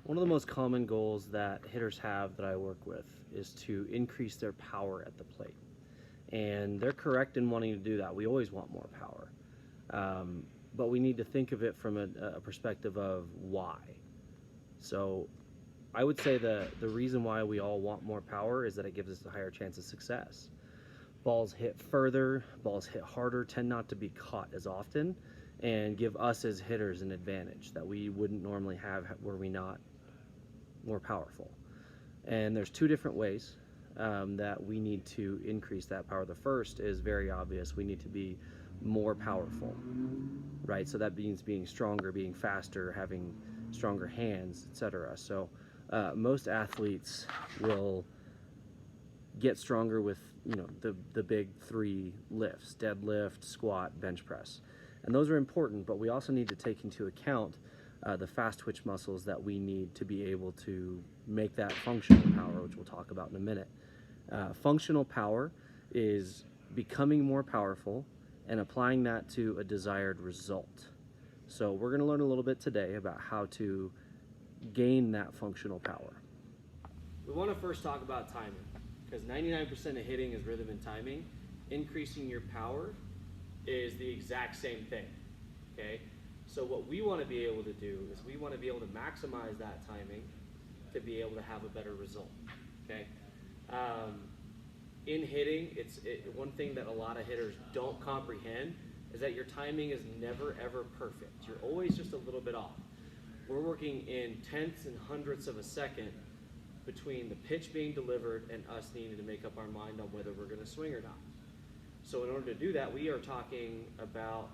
One of the most common goals that hitters have that I work with is to increase their power at the plate. And they're correct in wanting to do that. We always want more power. But we need to think of it from a perspective of why. So I would say the reason why we all want more power is that it gives us a higher chance of success. Balls hit further, balls hit harder, tend not to be caught as often, and give us as hitters an advantage that we wouldn't normally have were we not more powerful. And there's two different ways that we need to increase that power. The first is very obvious. We need to be more powerful, right? So that means being stronger, being faster, having stronger hands, etc. So most athletes will get stronger with the big three lifts: deadlift, squat, bench press. And those are important, but we also need to take into account the fast twitch muscles that we need to be able to make that functional power, which we'll talk about in a minute. Functional power is becoming more powerful and applying that to a desired result. So we're going to learn a little bit today about how to gain that functional power. We want to first talk about timing, because 99% of hitting is rhythm and timing. Increasing your power is the exact same thing, okay? So what we want to be able to do is we want to be able to maximize that timing to be able to have a better result, okay? In hitting, one thing that a lot of hitters don't comprehend is that your timing is never ever perfect. You're always just a little bit off. We're working in tenths and hundredths of a second between the pitch being delivered and us needing to make up our mind on whether we're going to swing or not. So in order to do that, we are talking about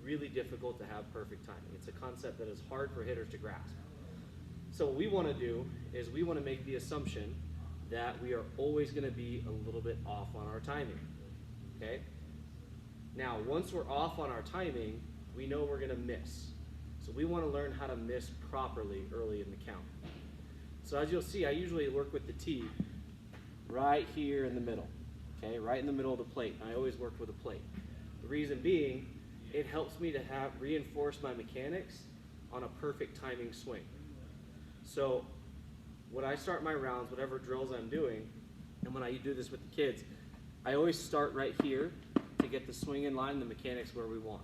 really difficult to have perfect timing. It's a concept that is hard for hitters to grasp. So what we want to do is we want to make the assumption that we are always going to be a little bit off on our timing, okay? Now, once we're off on our timing, we know we're going to miss. So we want to learn how to miss properly early in the count. So as you'll see, I usually work with the tee right here in the middle, okay? Right in the middle of the plate. I always work with a plate. The reason being, it helps me to reinforce my mechanics on a perfect timing swing. So when I start my rounds, whatever drills I'm doing, and when I do this with the kids, I always start right here to get the swing in line, the mechanics where we want.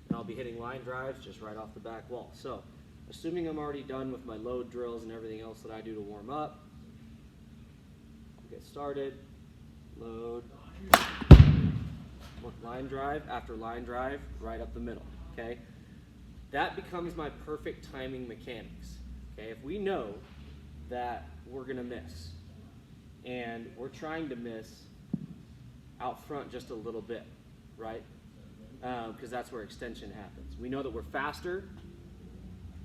And I'll be hitting line drives just right off the back wall. So assuming I'm already done with my load drills and everything else that I do to warm up, get started, load, line drive after line drive, right up the middle, okay? That becomes my perfect timing mechanics, okay? If we know that we're gonna miss, and we're trying to miss out front just a little bit, right? Because that's where extension happens. We know that we're faster,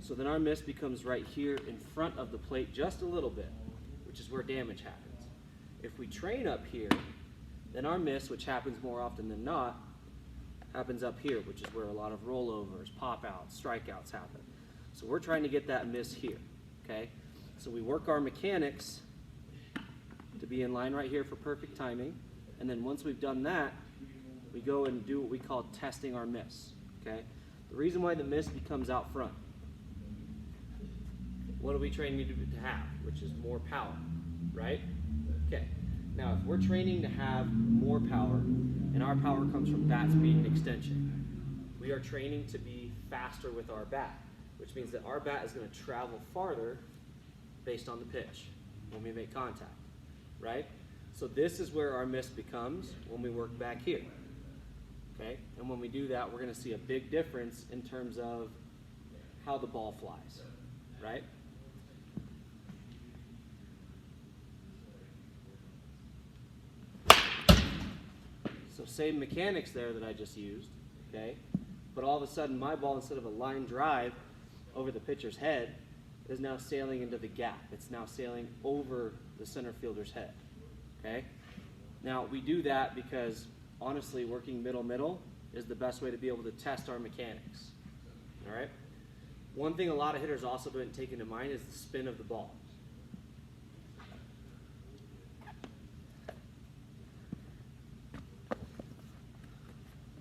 so then our miss becomes right here in front of the plate just a little bit, which is where damage happens. If we train up here, then our miss, which happens more often than not, happens up here, which is where a lot of rollovers, pop-outs, strikeouts happen. So we're trying to get that miss here, okay? So we work our mechanics to be in line right here for perfect timing, and then once we've done that, we go and do what we call testing our miss, okay? The reason why the miss becomes out front, what are we training you to have? Which is more power, right? Okay. Now, if we're training to have more power, and our power comes from bat speed and extension, we are training to be faster with our bat, which means that our bat is going to travel farther based on the pitch when we make contact, right? So this is where our miss becomes when we work back here, okay? And when we do that, we're going to see a big difference in terms of how the ball flies, right? So same mechanics there that I just used, okay? But all of a sudden my ball, instead of a line drive over the pitcher's head, is now sailing into the gap. It's now sailing over the center fielder's head, okay? Now we do that because honestly working middle is the best way to be able to test our mechanics, all right? One thing a lot of hitters also don't take into mind is the spin of the ball.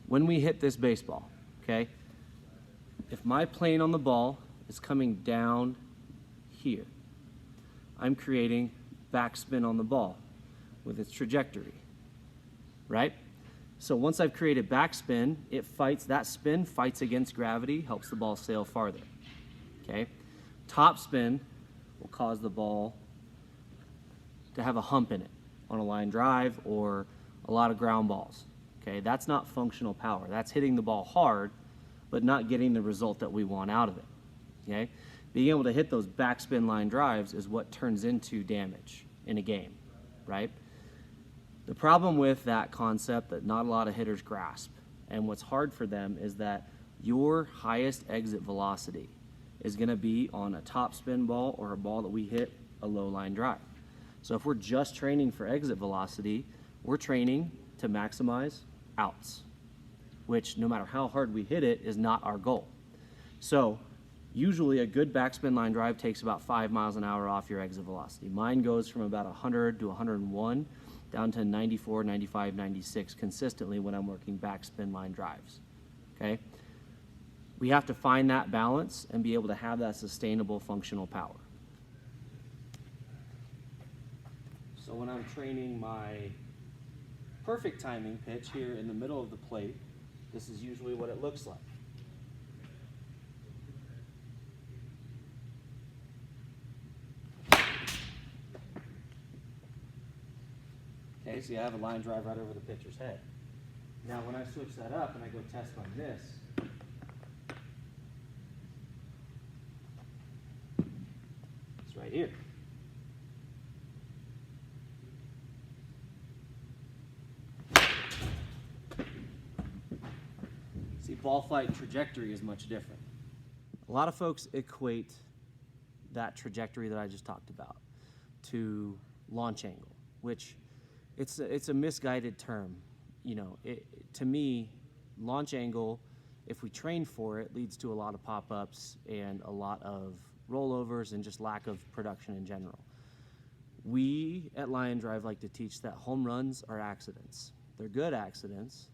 When we hit this baseball, okay, if my plane on the ball is coming down here. I'm creating backspin on the ball with its trajectory, right? So once I've created backspin, that spin fights against gravity, helps the ball sail farther, okay? Topspin will cause the ball to have a hump in it on a line drive or a lot of ground balls, okay? That's not functional power. That's hitting the ball hard, but not getting the result that we want out of it, okay? Being able to hit those backspin line drives is what turns into damage in a game, right? The problem with that concept that not a lot of hitters grasp, and what's hard for them, is that your highest exit velocity is going to be on a top spin ball or a ball that we hit a low line drive. So if we're just training for exit velocity, we're training to maximize outs, which no matter how hard we hit it is not our goal. So usually a good backspin line drive takes about 5 miles an hour off your exit velocity. Mine goes from about 100 to 101 down to 94, 95, 96 consistently when I'm working backspin line drives, okay? We have to find that balance and be able to have that sustainable functional power. So when I'm training my perfect timing pitch here in the middle of the plate, this is usually what it looks like. Okay, so you have a line drive right over the pitcher's head. Now when I switch that up and I go test my miss, it's right here. See, ball flight trajectory is much different. A lot of folks equate that trajectory that I just talked about to launch angle, which it's a misguided term. You know, to me, launch angle, if we train for it, leads to a lot of pop-ups and a lot of rollovers and just lack of production in general. We at Lion Drive like to teach that home runs are accidents. They're good accidents,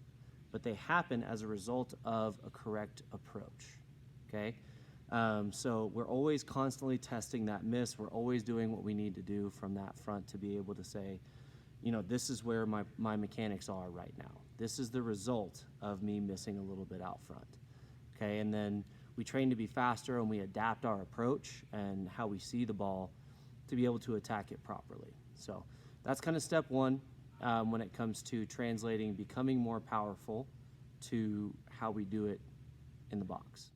but they happen as a result of a correct approach, okay? So we're always constantly testing that miss. We're always doing what we need to do from that front to be able to say, you know, this is where my mechanics are right now. This is the result of me missing a little bit out front, okay? And then we train to be faster and we adapt our approach and how we see the ball to be able to attack it properly. So that's kind of step one when it comes to translating becoming more powerful to how we do it in the box.